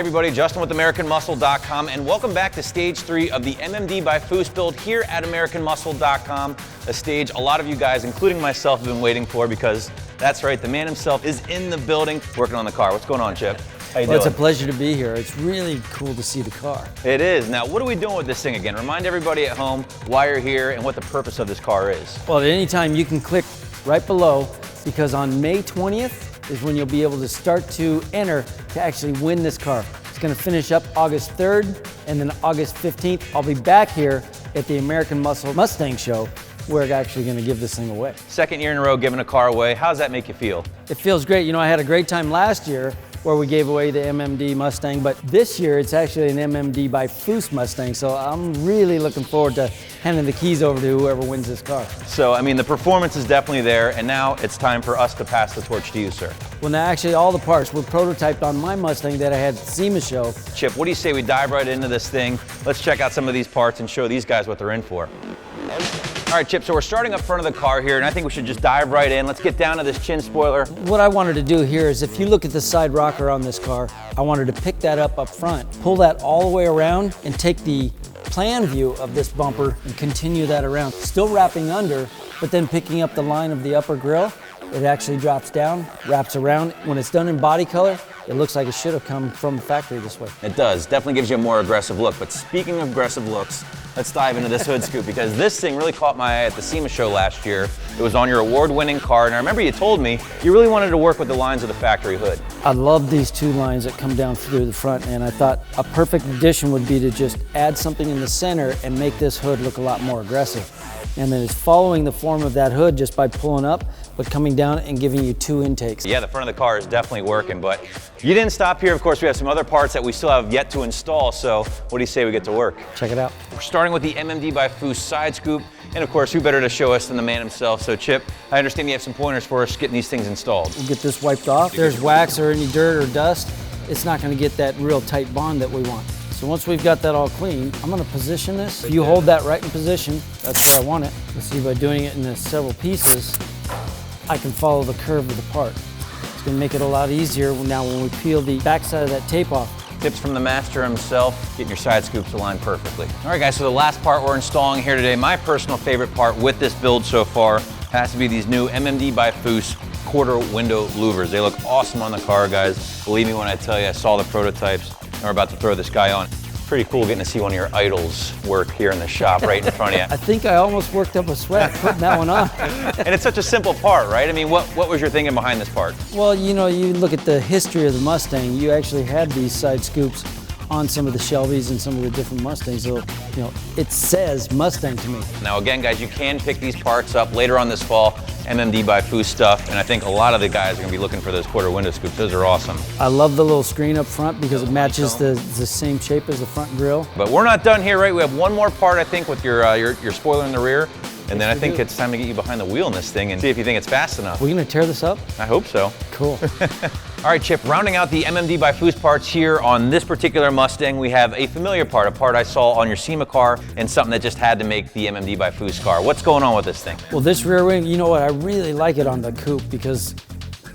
everybody, Justin with AmericanMuscle.com, and welcome back to stage 3 of the MMD by Foose build here at AmericanMuscle.com, a stage a lot of you guys, including myself, have been waiting for because that's right, the man himself is in the building working on the car. What's going on, Chip? How you doing? It's a pleasure to be here. It's really cool to see the car. It is. Now, what are we doing with this thing again? Remind everybody at home why you're here and what the purpose of this car is. Well, at any time you can click right below, because on May 20th is when you'll be able to start to enter to actually win this car. It's going to finish up August 3rd, and then August 15th, I'll be back here at the American Muscle Mustang show, where I'm actually going to give this thing away. Second year in a row giving a car away. How does that make you feel? It feels great. You know, I had a great time last year where we gave away the MMD Mustang, but this year it's actually an MMD by Foose Mustang, so I'm really looking forward to handing the keys over to whoever wins this car. So, I mean, the performance is definitely there, and now it's time for us to pass the torch to you, sir. Well, now actually all the parts were prototyped on my Mustang that I had at the SEMA show. Chip, what do you say we dive right into this thing? Let's check out some of these parts and show these guys what they're in for. All right, Chip, so we're starting up front of the car here, and I think we should just dive right in. Let's get down to this chin spoiler. What I wanted to do here is, if you look at the side rocker on this car, I wanted to pick that up front, pull that all the way around, and take the plan view of this bumper and continue that around. Still wrapping under, but then picking up the line of the upper grille. It actually drops down, wraps around. When it's done in body color, it looks like it should have come from the factory this way. It does, definitely gives you a more aggressive look. But speaking of aggressive looks, let's dive into this hood scoop, because this thing really caught my eye at the SEMA show last year. It was on your award-winning car, and I remember you told me you really wanted to work with the lines of the factory hood. I love these two lines that come down through the front, and I thought a perfect addition would be to just add something in the center and make this hood look a lot more aggressive. And then it's following the form of that hood just by pulling up, but coming down and giving you two intakes. Yeah, the front of the car is definitely working, but you didn't stop here. Of course, we have some other parts that we still have yet to install, so what do you say we get to work? Check it out. We're starting with the MMD by Foose side scoop, and of course, who better to show us than the man himself? So Chip, I understand you have some pointers for us getting these things installed. We'll get this wiped off. If there's wax or any dirt or dust, it's not gonna get that real tight bond that we want. So once we've got that all clean, I'm gonna position this. If you hold that right in position, that's where I want it. Let's see, by doing it in several pieces, I can follow the curve of the part. It's gonna make it a lot easier now when we peel the backside of that tape off. Tips from the master himself, getting your side scoops aligned perfectly. All right guys, so the last part we're installing here today, my personal favorite part with this build so far, has to be these new MMD by Foose Quarter Window Louvers. They look awesome on the car, guys. Believe me when I tell you, I saw the prototypes, and we're about to throw this guy on. Pretty cool getting to see one of your idols work here in the shop right in front of you. I think I almost worked up a sweat putting that one on. And it's such a simple part, right? I mean, what was your thinking behind this part? Well, you know, you look at the history of the Mustang, you actually had these side scoops on some of the Shelbys and some of the different Mustangs, so, you know, it says Mustang to me. Now again, guys, you can pick these parts up later on this fall, MMD by Foose stuff, and I think a lot of the guys are gonna be looking for those quarter window scoops. Those are awesome. I love the little screen up front because it matches the same shape as the front grille. But we're not done here, right? We have one more part, I think, with your spoiler in the rear, and then I think it's time to get you behind the wheel in this thing and see if you think it's fast enough. We're gonna tear this up? I hope so. Cool. All right, Chip, rounding out the MMD by Foose parts here on this particular Mustang, we have a familiar part, a part I saw on your SEMA car, and something that just had to make the MMD by Foose car. What's going on with this thing? Well, this rear wing, you know what, I really like it on the coupe because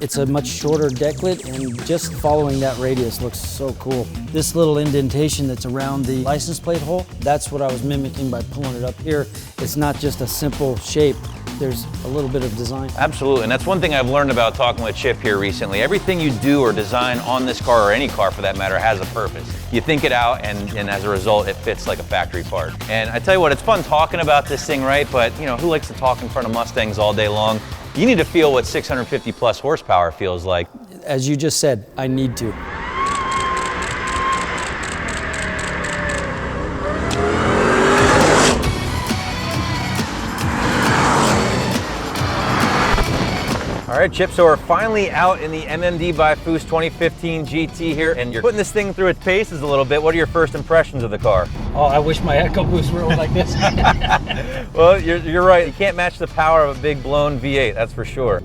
it's a much shorter deck lid, and just following that radius looks so cool. This little indentation that's around the license plate hole, that's what I was mimicking by pulling it up here. It's not just a simple shape. There's a little bit of design. Absolutely, and that's one thing I've learned about talking with Chip here recently. Everything you do or design on this car, or any car for that matter, has a purpose. You think it out, and as a result, it fits like a factory part. And I tell you what, it's fun talking about this thing, right? But you know, who likes to talk in front of Mustangs all day long? You need to feel what 650 plus horsepower feels like. As you just said, I need to. All right, Chip, so we're finally out in the MMD by Foose 2015 GT here, and you're putting this thing through its paces a little bit. What are your first impressions of the car? Oh, I wish my echo boost were like this. Well, you're right. You can't match the power of a big blown V8, that's for sure.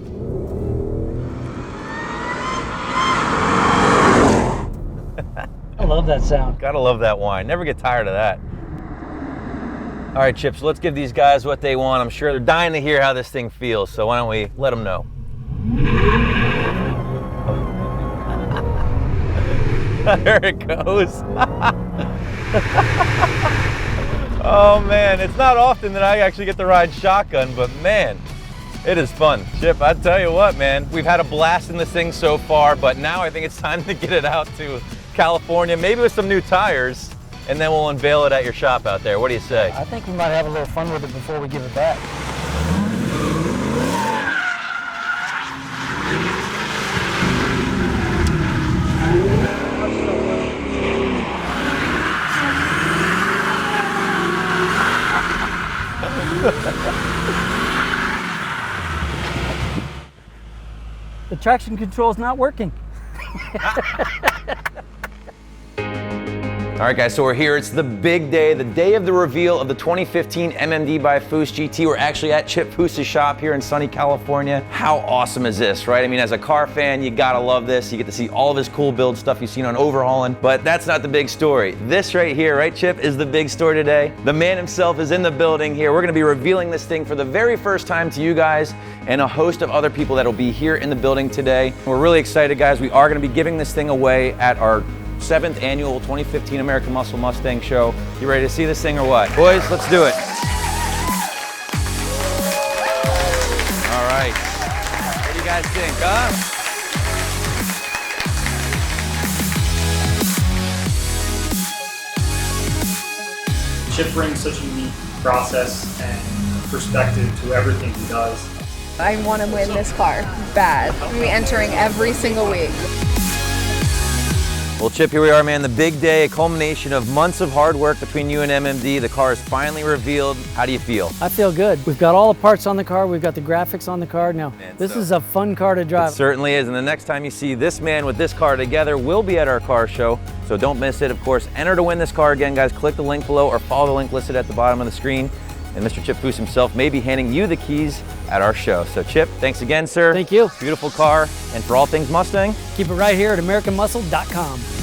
I love that sound. Gotta love that whine. Never get tired of that. All right, Chip, so let's give these guys what they want. I'm sure they're dying to hear how this thing feels, so why don't we let them know? There it goes. Oh man, it's not often that I actually get to ride shotgun, but man, it is fun. Chip, I tell you what, man, we've had a blast in this thing so far, but now I think it's time to get it out to California, maybe with some new tires, and then we'll unveil it at your shop out there. What do you say? I think we might have a little fun with it before we give it back. The traction control is not working. All right, guys, so we're here. It's the big day, the day of the reveal of the 2015 MMD by Foose GT. We're actually at Chip Foose's shop here in sunny California. How awesome is this, right? I mean, as a car fan, you gotta love this. You get to see all of his cool build stuff you've seen on Overhauling, but that's not the big story. This right here, right, Chip, is the big story today. The man himself is in the building here. We're gonna be revealing this thing for the very first time to you guys and a host of other people that'll be here in the building today. We're really excited, guys. We are gonna be giving this thing away at our 7th annual 2015 American Muscle Mustang show. You ready to see this thing or what? Boys, let's do it. All right. What do you guys think, huh? Chip brings such a unique process and perspective to everything he does. I want to win this car bad. I'm going to be entering every single week. Well, Chip, here we are, man. The big day, a culmination of months of hard work between you and MMD. The car is finally revealed. How do you feel? I feel good. We've got all the parts on the car. We've got the graphics on the car. Now, this is a fun car to drive. It certainly is. And the next time you see this man with this car together, we'll be at our car show. So don't miss it. Of course, enter to win this car. Again, guys, click the link below or follow the link listed at the bottom of the screen. And Mr. Chip Foose himself may be handing you the keys at our show. So Chip, thanks again, sir. Thank you. Beautiful car. And for all things Mustang, Keep it right here at AmericanMuscle.com.